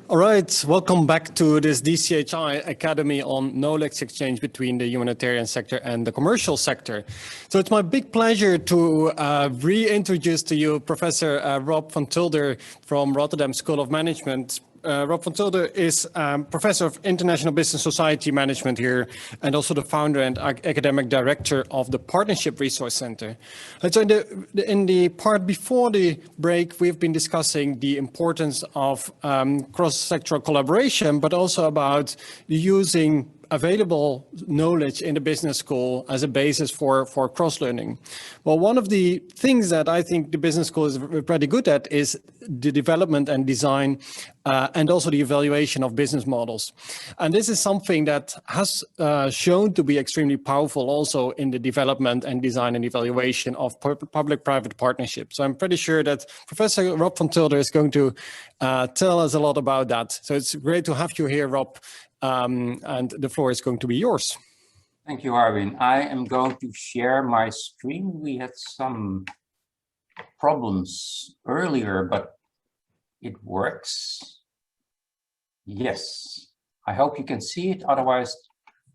All right, welcome back to this DCHI Academy on knowledge exchange between the humanitarian sector and the commercial sector. So it's my big pleasure to reintroduce to you Professor Rob van Tulder from Rotterdam School of Management. Rob van Tulder is Professor of International Business Society Management here and also the founder and academic director of the Partnership Resource Center. And so in the part before the break, we've been discussing the importance of cross-sectoral collaboration, but also about using available knowledge in the business school as a basis for cross-learning. Well, one of the things that I think the business school is pretty good at is the development and design and also the evaluation of business models. And this is something that has shown to be extremely powerful also in the development and design and evaluation of public-private partnerships. So I'm pretty sure that Professor Rob van Tulder is going to tell us a lot about that. So it's great to have you here, Rob. And the floor is going to be yours. Thank you, Arwin. I am going to share my screen. We had some problems earlier, but it works. Yes, I hope you can see it. Otherwise,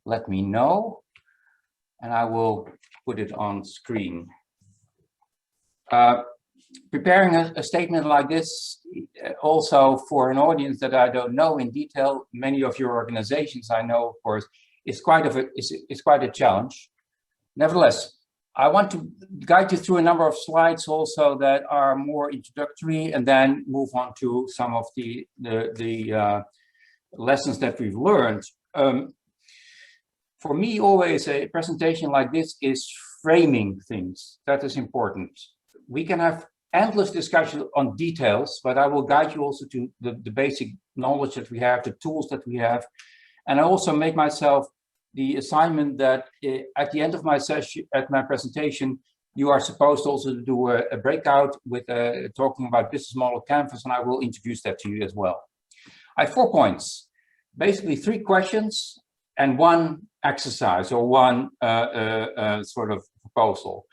let me know, and I will put it on screen. Preparing a statement like this, also for an audience that I don't know in detail, many of your organizations I know, of course, is quite a challenge. Nevertheless, I want to guide you through a number of slides also that are more introductory, and then move on to some of the lessons that we've learned. For me, always a presentation like this is framing things. That is important. We can have endless discussion on details, but I will guide you also to the basic knowledge that we have, the tools that we have. And I also make myself the assignment that at the end of my session, at my presentation, you are supposed also to do a breakout with talking about business model canvas, and I will introduce that to you as well. I have 4 points, basically 3 questions and 1 exercise or 1 sort of proposal.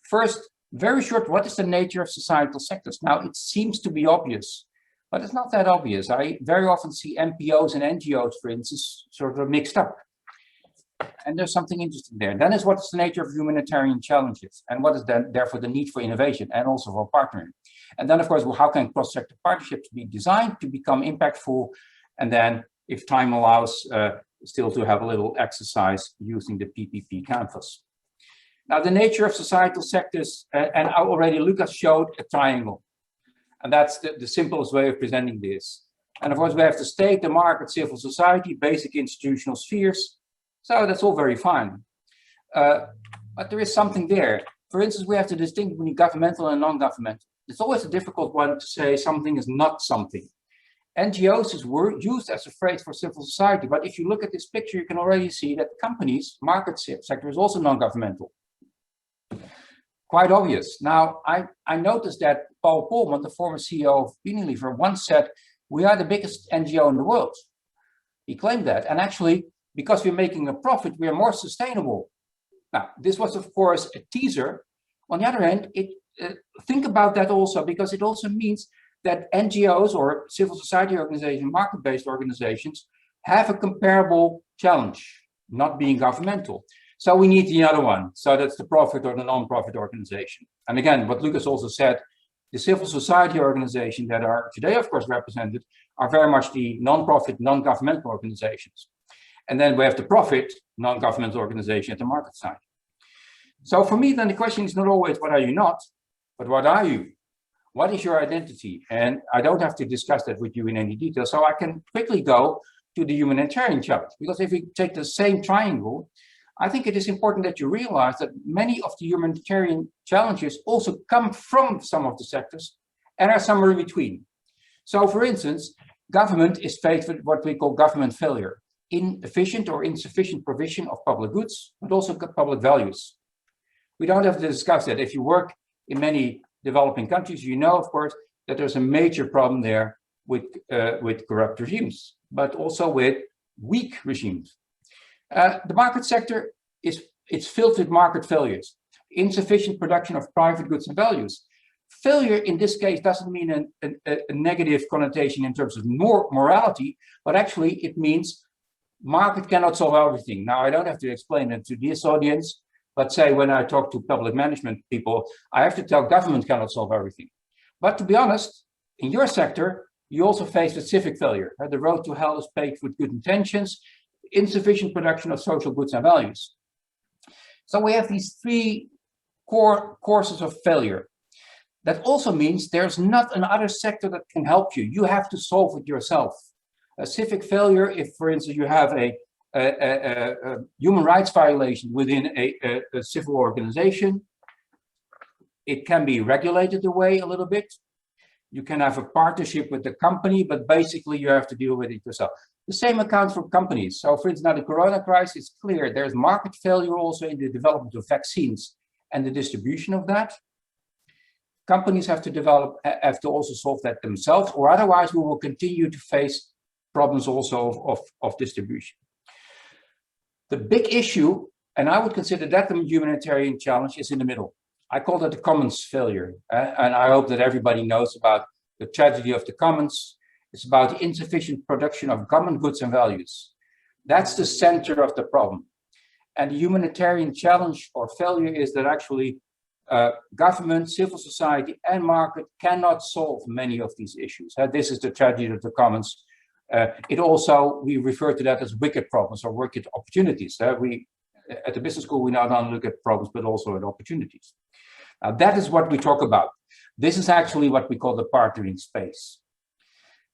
First, very short, what is the nature of societal sectors? Now, it seems to be obvious, but it's not that obvious. I very often see NPOs and NGOs, for instance, sort of mixed up. And there's something interesting there. Then is what is the nature of humanitarian challenges? And what is then therefore the need for innovation and also for partnering? And then, of course, well, how can cross-sector partnerships be designed to become impactful? And then, if time allows, still to have a little exercise using the PPP canvas. Now, the nature of societal sectors, and already Lucas showed a triangle. And that's the simplest way of presenting this. And of course, we have the state, the market, civil society, basic institutional spheres. So that's all very fine. But there is something there. For instance, we have to distinguish between governmental and non-governmental. It's always a difficult one to say something is not something. NGOs is used as a phrase for civil society. But if you look at this picture, you can already see that companies, market sector is also non-governmental. Quite obvious. Now, I noticed that Paul Polman, the former CEO of Unilever, once said, we are the biggest NGO in the world. He claimed that. And actually, because we're making a profit, we are more sustainable. Now, this was, of course, a teaser. On the other hand, think about that also, because it also means that NGOs or civil society organizations, market-based organizations, have a comparable challenge, not being governmental. So we need the other one. So that's the profit or the non-profit organization. And again, what Lucas also said, the civil society organizations that are today, of course, represented are very much the non-profit, non-governmental organizations. And then we have the profit, non-governmental organization at the market side. So for me, then the question is not always what are you not, but what are you? What is your identity? And I don't have to discuss that with you in any detail. So I can quickly go to the humanitarian challenge, because if we take the same triangle, I think it is important that you realize that many of the humanitarian challenges also come from some of the sectors and are somewhere in between. So for instance, government is faced with what we call government failure, inefficient or insufficient provision of public goods, but also public values. We don't have to discuss that. If you work in many developing countries, you know, of course, that there's a major problem there with corrupt regimes, but also with weak regimes. The market sector it's filled with market failures, insufficient production of private goods and values. failure in this case doesn't mean a negative connotation in terms of morality, but actually it means market cannot solve everything. Now, I don't have to explain it to this audience, but say when I talk to public management people, I have to tell government cannot solve everything. But to be honest, in your sector, you also face with civic failure. The road to hell is paved with good intentions, insufficient production of social goods and values. So we have these three core courses of failure. That also means there's not another sector that can help you. You have to solve it yourself. A civic failure, if, for instance, you have a human rights violation within a civil organization, it can be regulated away a little bit. You can have a partnership with the company, but basically you have to deal with it yourself. The same accounts for companies. So for instance, now the corona crisis, it's clear there's market failure also in the development of vaccines and the distribution of that. Companies have to also solve that themselves, or otherwise we will continue to face problems also of distribution. The big issue, and I would consider that the humanitarian challenge, is in the middle. I call that the commons failure. And I hope that everybody knows about the tragedy of the commons. It's about the insufficient production of common goods and values. That's the center of the problem. And the humanitarian challenge or failure is that actually government, civil society, and market cannot solve many of these issues. This is the tragedy of the commons. It also, we refer to that as wicked problems or wicked opportunities. At the business school, we not only look at problems, but also at opportunities. Now, that is what we talk about. This is actually what we call the partnering space.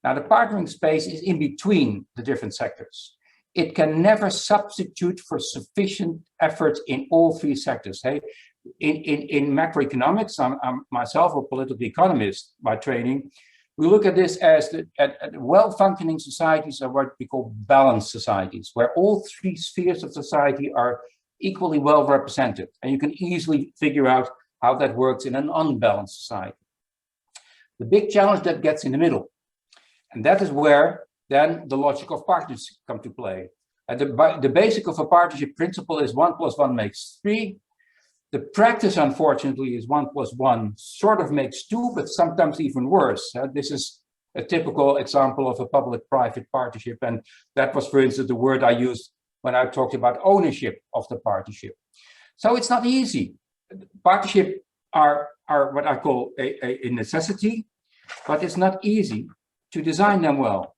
Now, the partnering space is in between the different sectors. It can never substitute for sufficient effort in all three sectors. Hey, in macroeconomics, I'm myself a political economist by training. We look at this as well-functioning societies are what we call balanced societies, where all three spheres of society are equally well represented. And you can easily figure out how that works in an unbalanced society. The big challenge that gets in the middle, and that is where then the logic of partnerships come to play. And the basic of a partnership principle is 1 + 1 makes 3. The practice, unfortunately, is 1 + 1 sort of makes 2, but sometimes even worse. This is a typical example of a public-private partnership. And that was, for instance, the word I used when I talked about ownership of the partnership. So it's not easy. Partnerships are what I call a necessity, but it's not easy to design them well.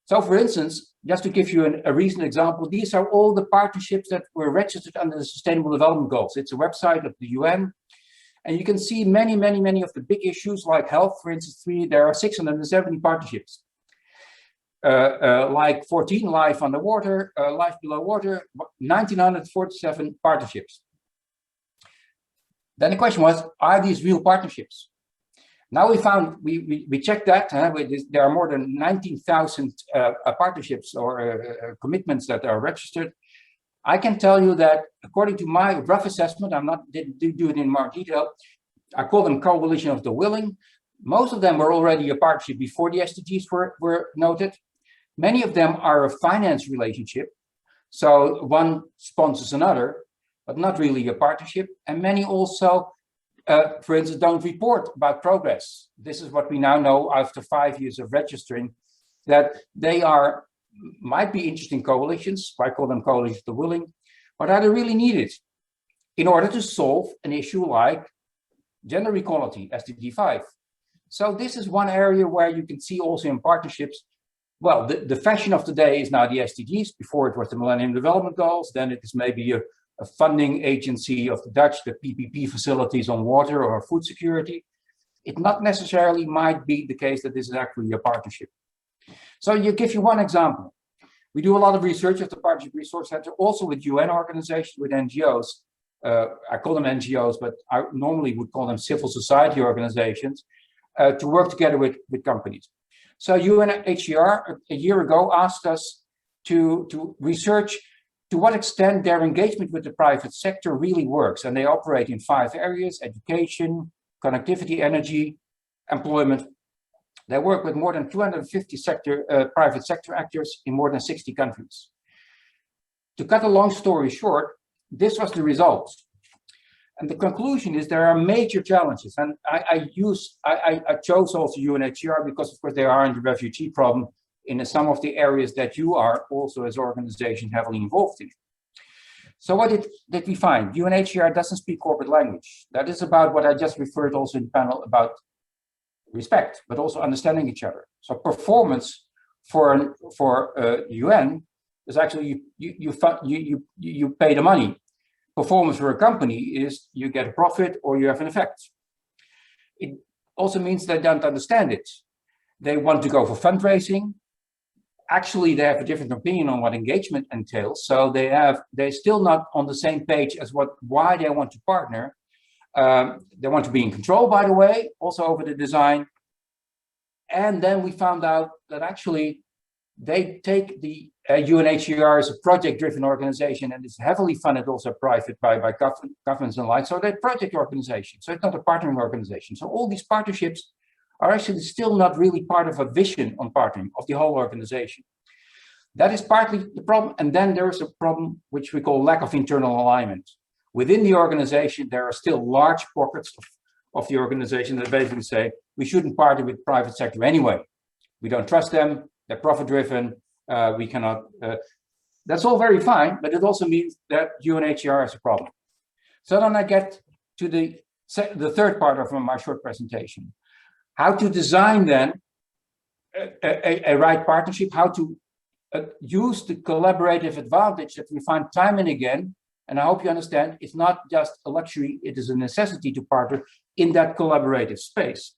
So for instance, just to give you a recent example, these are all the partnerships that were registered under the Sustainable Development Goals. It's a website of the UN. And you can see many of the big issues like health, for instance, there are 670 partnerships. Like 14, life underwater, life below water, 1947 partnerships. Then the question was, are these real partnerships? Now we found, we checked that, there are more than 19,000 partnerships or commitments that are registered. I can tell you that according to my rough assessment, didn't do it in more detail, I call them coalition of the willing. Most of them were already a partnership before the SDGs were noted. Many of them are a finance relationship. So one sponsors another, but not really a partnership. And many also, for instance, don't report about progress. This is what we now know after 5 years of registering, that they might be interesting coalitions. I call them coalitions of the willing, but are they really needed in order to solve an issue like gender equality, SDG 5? So this is one area where you can see also in partnerships. Well, the fashion of the day is now the SDGs. Before it was the Millennium Development Goals. Then it is maybe a funding agency of the Dutch, the PPP facilities on water or food security. It not necessarily might be the case that this is actually a partnership. So you give you one example. We do a lot of research at the Partnership Resource Center, also with UN organizations, with NGOs. I call them NGOs, but I normally would call them civil society organizations, to work together with companies. So UNHCR a year ago asked us to research to what extent their engagement with the private sector really works. And they operate in 5 areas: education, connectivity, energy, employment. They work with more than 250 private sector actors in more than 60 countries. To cut a long story short, this was the result. And the conclusion is there are major challenges. And I chose also UNHCR because, of course, they are in the refugee problem in some of the areas that you are also as an organization heavily involved in. So what did we find? UNHCR doesn't speak corporate language. That is about what I just referred also in the panel about respect, but also understanding each other. So performance for UN is actually you pay the money. Performance for a company is you get a profit or you have an effect. It also means they don't understand it. They want to go for fundraising. Actually, they have a different opinion on what engagement entails. So they're still not on the same page as why they want to partner. They want to be in control, by the way, also over the design. And then we found out that actually they take the UNHCR as a project-driven organization, and it's heavily funded also private by governments and like. So they're a project organization. So it's not a partnering organization. So all these partnerships are actually still not really part of a vision on partnering of the whole organization. That is partly the problem. And then there's a problem which we call lack of internal alignment. Within the organization, there are still large pockets of the organization that basically say, we shouldn't partner with private sector anyway. We don't trust them, they're profit-driven, we cannot. That's all very fine, but it also means that UNHCR is a problem. So then I get to the third part of my short presentation. How to design then a right partnership, how to use the collaborative advantage that we find time and again. And I hope you understand, it's not just a luxury, it is a necessity to partner in that collaborative space.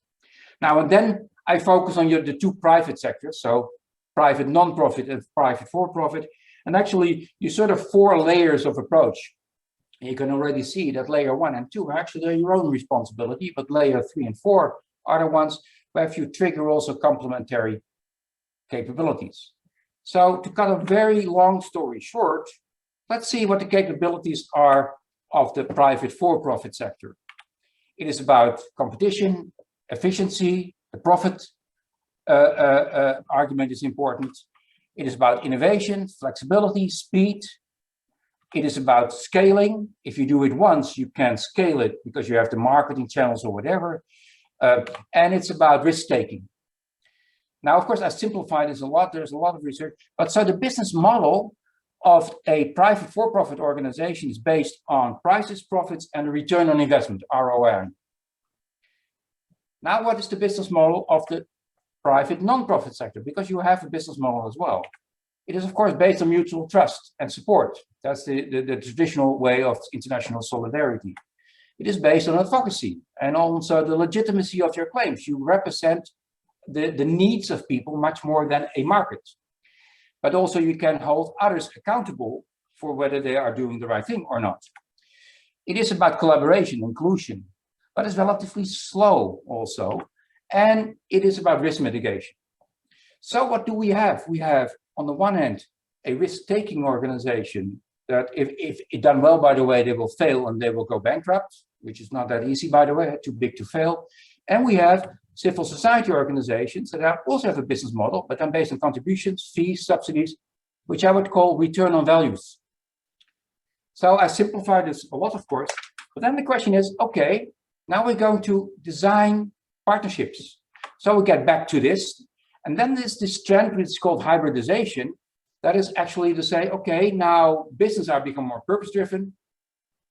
Now, and then I focus on the two private sectors, so private non-profit and private for-profit. And actually, you sort of 4 layers of approach. You can already see that layer 1 and 2 are actually your own responsibility, but layer 3 and 4 are the ones where you trigger also complementary capabilities. So to cut a very long story short, let's see what the capabilities are of the private for-profit sector. It is about competition, efficiency, the profit argument is important. It is about innovation, flexibility, speed. It is about scaling. If you do it once, you can scale it because you have the marketing channels or whatever. And it's about risk-taking. Now, of course, I simplify this a lot. There's a lot of research. But so the business model of a private for-profit organization is based on prices, profits, and a return on investment, ROI. Now, what is the business model of the private non-profit sector? Because you have a business model as well. It is, of course, based on mutual trust and support. That's the traditional way of international solidarity. It is based on advocacy and also the legitimacy of your claims. You represent the needs of people much more than a market. But also you can hold others accountable for whether they are doing the right thing or not. It is about collaboration, inclusion, but it's relatively slow also. And it is about risk mitigation. So what do we have? We have, on the one hand, a risk-taking organization that if it done well, by the way, they will fail and they will go bankrupt, which is not that easy, by the way, too big to fail. And we have civil society organizations that also have a business model, but then based on contributions, fees, subsidies, which I would call return on values. So I simplify this a lot, of course, but then the question is, okay, now we're going to design partnerships. So we get back to this, and then there's this trend which is called hybridization. That is actually to say, okay, now business are becoming more purpose-driven,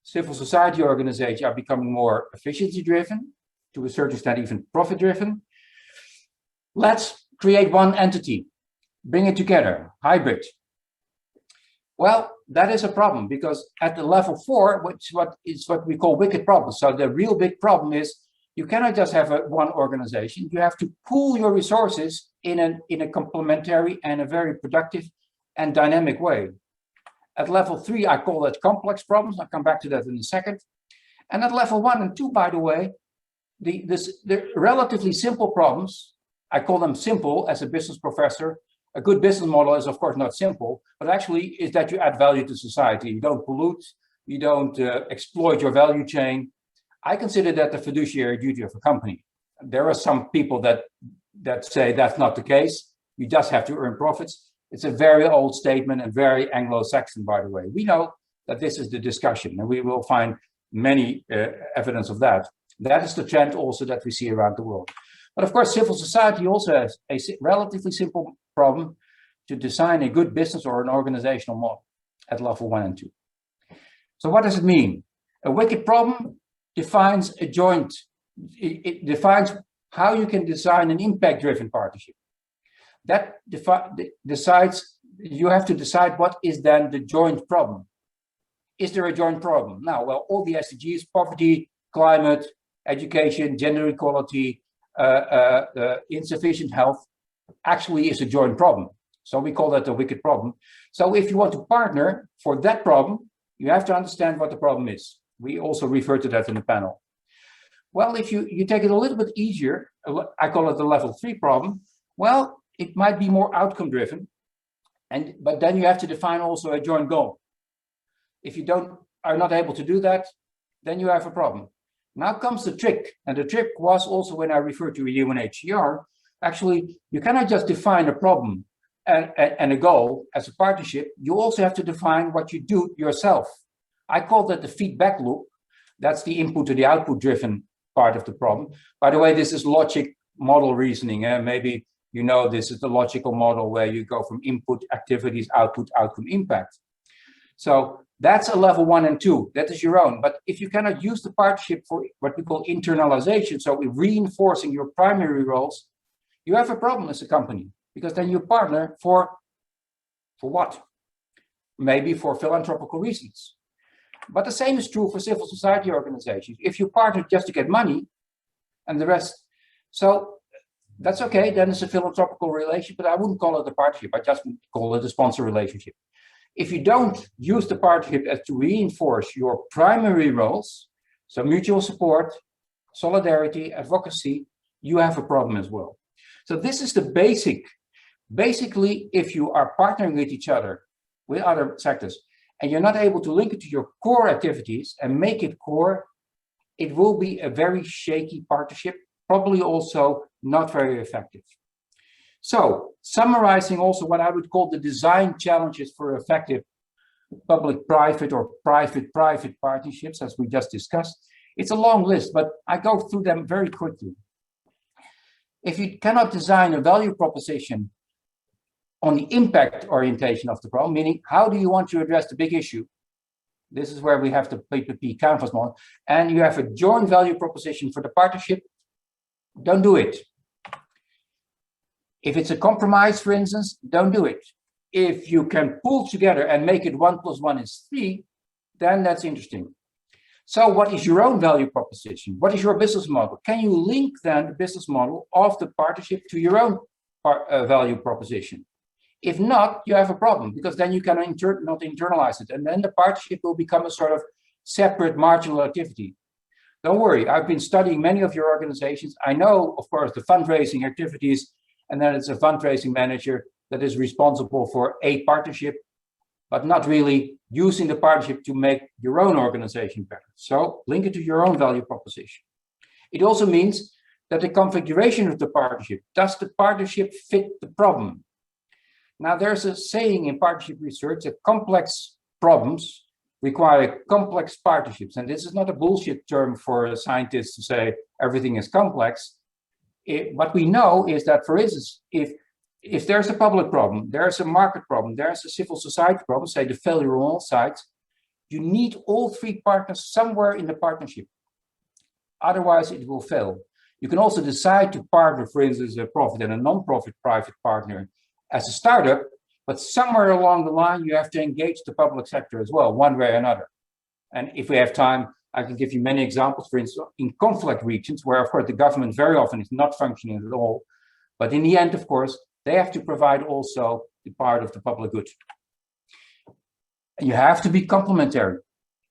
civil society organizations are becoming more efficiency-driven, to a certain extent even profit-driven. Let's create one entity, bring it together, hybrid. Well, that is a problem because at the level 4, which is what we call wicked problems. So the real big problem is you cannot just have one organization. You have to pool your resources in a complementary and a very productive and dynamic way. At level 3, I call that complex problems. I'll come back to that in a second. And at level 1 and 2, by the way, the relatively simple problems, I call them simple as a business professor. A good business model is, of course, not simple, but actually is that you add value to society. You don't pollute, you don't exploit your value chain. I consider that the fiduciary duty of a company. There are some people that say that's not the case. You just have to earn profits. It's a very old statement and very Anglo-Saxon, by the way. We know that this is the discussion, and we will find many evidence of that. That is the trend also that we see around the world. But of course, civil society also has a relatively simple problem to design a good business or an organizational model at level 1 and 2. So what does it mean? A wicked problem defines a joint, it defines how you can design an impact-driven partnership. That decides, you have to decide what is then the joint problem. Is there a joint problem? Now, well, all the SDGs, poverty, climate, education, gender equality, insufficient health, actually is a joint problem. So we call that a wicked problem. So if you want to partner for that problem, you have to understand what the problem is. We also refer to that in the panel. Well, if you take it a little bit easier, I call it the level 3 problem. Well, it might be more outcome driven, but then you have to define also a joint goal. If you are not able to do that, then you have a problem. Now comes the trick, and the trick was also when I referred to UNHCR. Actually, you cannot just define a problem and a goal as a partnership. You also have to define what you do yourself. I call that the feedback loop. That's the input to the output driven part of the problem. By the way, this is logic model reasoning. Maybe you know this is the logical model where you go from input, activities, output, outcome, impact. So that's a level 1 and 2. That is your own. But if you cannot use the partnership for what we call internalization, so reinforcing your primary roles, you have a problem as a company, because then you partner for what? Maybe for philanthropical reasons. But the same is true for civil society organizations. If you partner just to get money and the rest, so that's okay, then it's a philanthropical relationship, but I wouldn't call it a partnership. I just call it a sponsor relationship. If you don't use the partnership as to reinforce your primary roles, so mutual support, solidarity, advocacy, you have a problem as well. So this is the basic. Basically, if you are partnering with each other, with other sectors, and you're not able to link it to your core activities and make it core, it will be a very shaky partnership, probably also not very effective. So, summarizing also what I would call the design challenges for effective public-private or private-private partnerships, as we just discussed. It's a long list, but I go through them very quickly. If you cannot design a value proposition on the impact orientation of the problem, meaning how do you want to address the big issue? This is where we have the PPP canvas model, and you have a joint value proposition for the partnership, don't do it. If it's a compromise, for instance, don't do it. If you can pull together and make it 1 + 1 is 3, then that's interesting. So what is your own value proposition? What is your business model? Can you link then the business model of the partnership to your own value proposition? If not, you have a problem, because then you cannot not internalize it. And then the partnership will become a sort of separate marginal activity. Don't worry, I've been studying many of your organizations. I know, of course, the fundraising activities, and then it's a fundraising manager that is responsible for a partnership, but not really using the partnership to make your own organization better. So link it to your own value proposition. It also means that the configuration of the partnership, does the partnership fit the problem? Now, there's a saying in partnership research that complex problems require complex partnerships. And this is not a bullshit term for scientists to say everything is complex. What we know is that, for instance, if there's a public problem, there's a market problem, there's a civil society problem, say the failure on all sides, you need all 3 partners somewhere in the partnership. Otherwise, it will fail. You can also decide to partner, for instance, a profit and a non-profit private partner as a startup, but somewhere along the line, you have to engage the public sector as well, one way or another. And if we have time, I can give you many examples, for instance, in conflict regions, where, of course, the government very often is not functioning at all. But in the end, of course, they have to provide also the part of the public good. And you have to be complementary.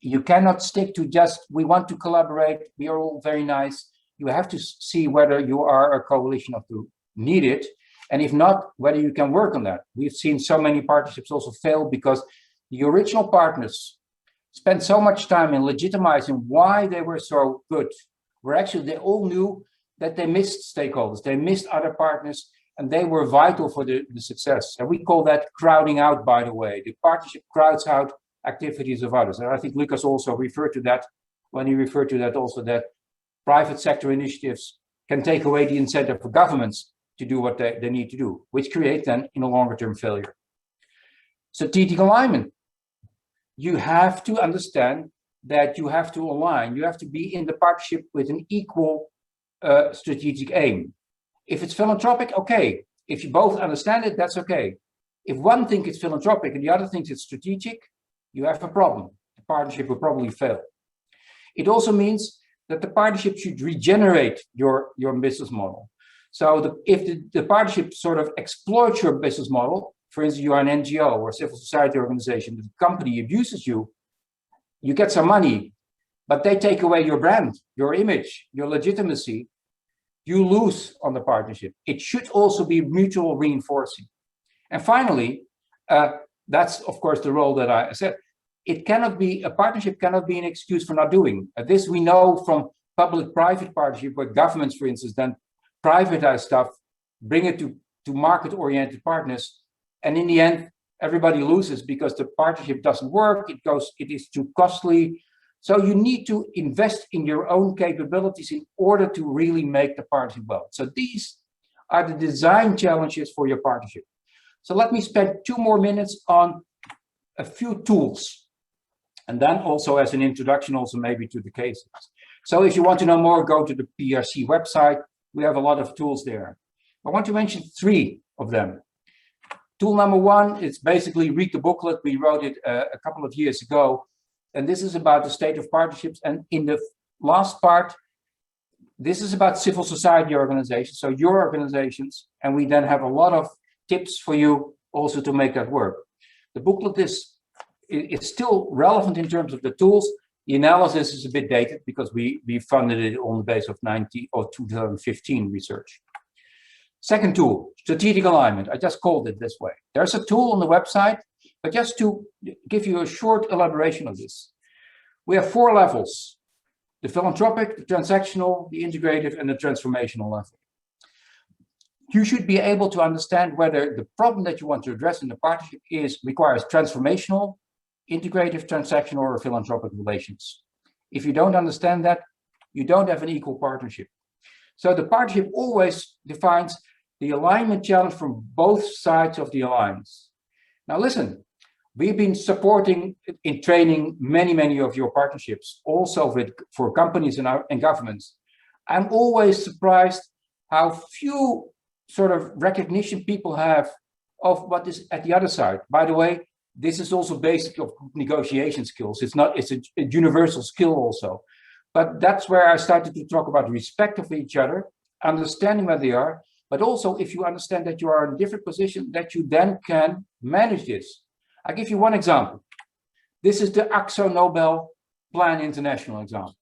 You cannot stick to just, we want to collaborate, we are all very nice. You have to see whether you are a coalition of the needed, and if not, whether you can work on that. We've seen so many partnerships also fail because the original partners spent so much time in legitimizing why they were so good, where actually they all knew that they missed stakeholders, they missed other partners, and they were vital for the success. And we call that crowding out, by the way. The partnership crowds out activities of others. And I think Lucas also referred to that when he referred to that also, that private sector initiatives can take away the incentive for governments to do what they need to do, which create then in a longer term failure. Strategic alignment. You have to understand that you have to align, you have to be in the partnership with an equal strategic aim. If it's philanthropic, okay. If you both understand it, that's okay. If one thinks it's philanthropic and the other thinks it's strategic, you have a problem. The partnership will probably fail. It also means that the partnership should regenerate your business model. So if the partnership sort of exploits your business model, for instance, you are an NGO or civil society organization, the company abuses you, you get some money, but they take away your brand, your image, your legitimacy, you lose on the partnership. It should also be mutual reinforcing. And finally, that's of course the role that I said. It cannot be, a partnership cannot be an excuse for not doing. This we know from public-private partnership, where governments, for instance, then privatize stuff, bring it to market-oriented partners, and in the end, everybody loses because the partnership doesn't work, it is too costly. So you need to invest in your own capabilities in order to really make the partnership well. So these are the design challenges for your partnership. So let me spend 2 more minutes on a few tools. And then also as an introduction, also maybe to the cases. So if you want to know more, go to the PRC website. We have a lot of tools there. I want to mention 3 of them. Tool number 1 is basically read the booklet. We wrote it a couple of years ago. And this is about the state of partnerships. And in the last part, this is about civil society organizations, so your organizations. And we then have a lot of tips for you also to make that work. The booklet it's still relevant in terms of the tools. The analysis is a bit dated because we funded it on the base of 2015 research. Second tool, strategic alignment. I just called it this way. There's a tool on the website, but just to give you a short elaboration of this. We have 4 levels: the philanthropic, the transactional, the integrative, and the transformational level. You should be able to understand whether the problem that you want to address in the partnership requires transformational, integrative, transactional, or philanthropic relations. If you don't understand that, you don't have an equal partnership. So the partnership always defines the alignment challenge from both sides of the alliance. Now listen, we've been supporting in training many of your partnerships, also for companies and governments. I'm always surprised how few sort of recognition people have of what is at the other side. By the way, this is also basic of negotiation skills. It's a universal skill also. But that's where I started to talk about respect of each other, understanding where they are, but also if you understand that you are in a different position, that you then can manage this. I'll give you one example. This is the AXO Nobel Plan International example.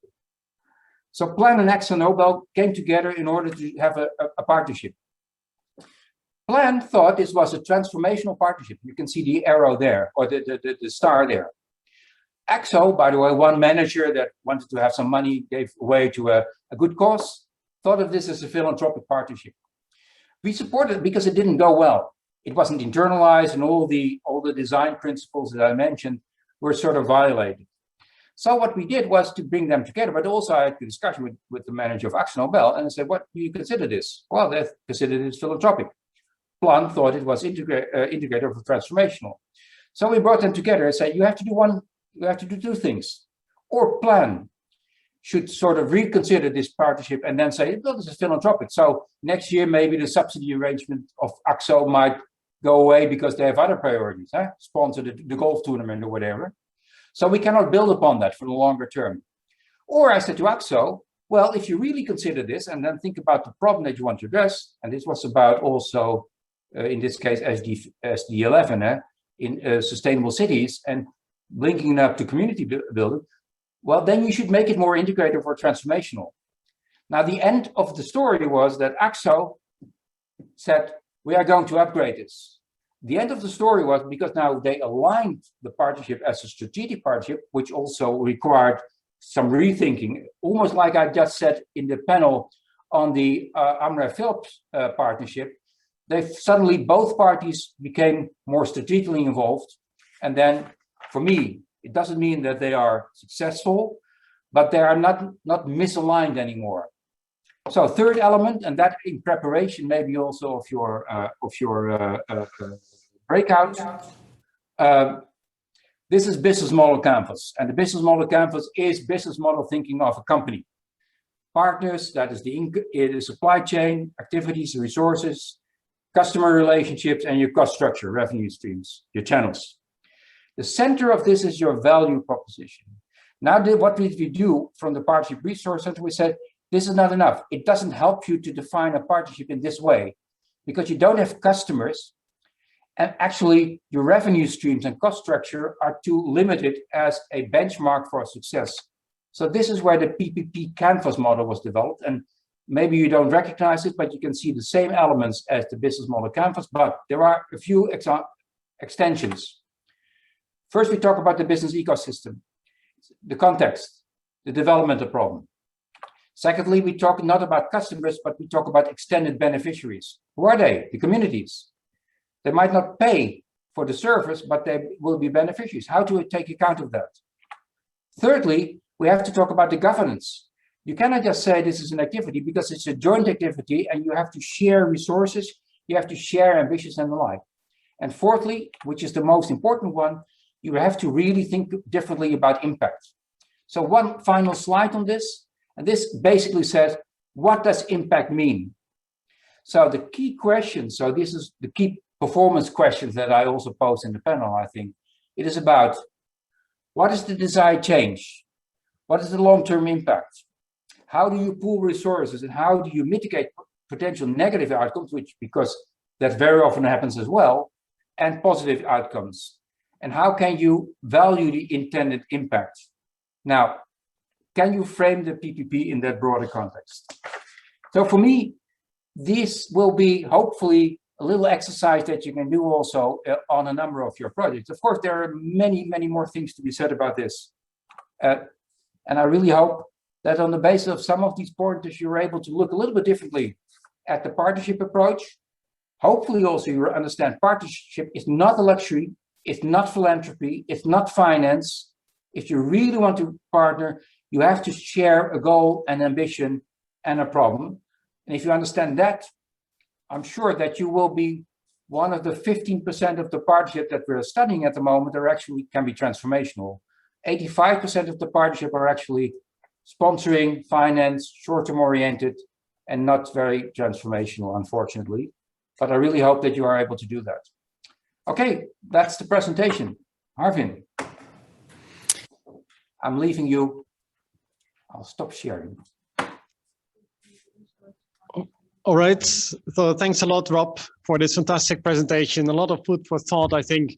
So Plan and AXO Nobel came together in order to have a partnership. Plan thought this was a transformational partnership. You can see the arrow there, or the star there. AXO, by the way, one manager that wanted to have some money, gave away to a good cause, thought of this as a philanthropic partnership. We supported it because it didn't go well. It wasn't internalized, and all the design principles that I mentioned were sort of violated. So what we did was to bring them together, but also I had a discussion with the manager of AXO Nobel, and I said, what do you consider this? Well, they considered it philanthropic. Plan thought it was integrated or transformational. So we brought them together and said, you have to do 2 things. Or Plan should sort of reconsider this partnership and then say, well, this is philanthropic. So next year, maybe the subsidy arrangement of AXO might go away because they have other priorities, sponsor the golf tournament or whatever. So we cannot build upon that for the longer term. Or I said to AXO, well, if you really consider this and then think about the problem that you want to address, and this was about also, in this case, SD11, in sustainable cities and linking it up to community building, well, then you should make it more integrative or transformational. Now, the end of the story was that AXO said, we are going to upgrade this. The end of the story was because now they aligned the partnership as a strategic partnership, which also required some rethinking, almost like I just said in the panel on the Amref Philips partnership. They suddenly, both parties became more strategically involved. And then for me, it doesn't mean that they are successful, but they are not misaligned anymore. So third element, and that in preparation maybe also of your breakout. This is business model canvas, and the business model canvas is business model thinking of a company. Partners, that is the supply chain, activities, resources, customer relationships, and your cost structure, revenue streams, your channels. The center of this is your value proposition. Now, what did we do from the Partnership Resource Center? We said, this is not enough. It doesn't help you to define a partnership in this way because you don't have customers. And actually, your revenue streams and cost structure are too limited as a benchmark for success. So this is where the PPP canvas model was developed. And maybe you don't recognize it, but you can see the same elements as the business model canvas, but there are a few extensions. First, we talk about the business ecosystem, the context, the developmental problem. Secondly, we talk not about customers, but we talk about extended beneficiaries. Who are they? The communities. They might not pay for the service, but they will be beneficiaries. How do we take account of that? Thirdly, we have to talk about the governance. You cannot just say this is an activity because it's a joint activity and you have to share resources, you have to share ambitions and the like. And fourthly, which is the most important one, you have to really think differently about impact. So one final slide on this, and this basically says, what does impact mean? So the key question, so this is the key performance questions that I also pose in the panel, I think. It is about, what is the desired change? What is the long-term impact? How do you pool resources and how do you mitigate potential negative outcomes, which, because that very often happens as well, and positive outcomes? And how can you value the intended impact? Now, can you frame the PPP in that broader context? So for me, this will be hopefully a little exercise that you can do also on a number of your projects. Of course, there are many, many more things to be said about this. And I really hope that on the basis of some of these pointers, you're able to look a little bit differently at the partnership approach. Hopefully also you understand partnership is not a luxury, it's not philanthropy, it's not finance. If you really want to partner, you have to share a goal, an ambition, and a problem. And if you understand that, I'm sure that you will be one of the 15% of the partnership that we're studying at the moment are actually can be transformational. 85% of the partnership are actually sponsoring, finance, short-term oriented, and not very transformational, unfortunately. But I really hope that you are able to do that. Okay, that's the presentation. Harvin, I'm leaving you. I'll stop sharing. All right, so thanks a lot, Rob, for this fantastic presentation. A lot of food for thought, I think.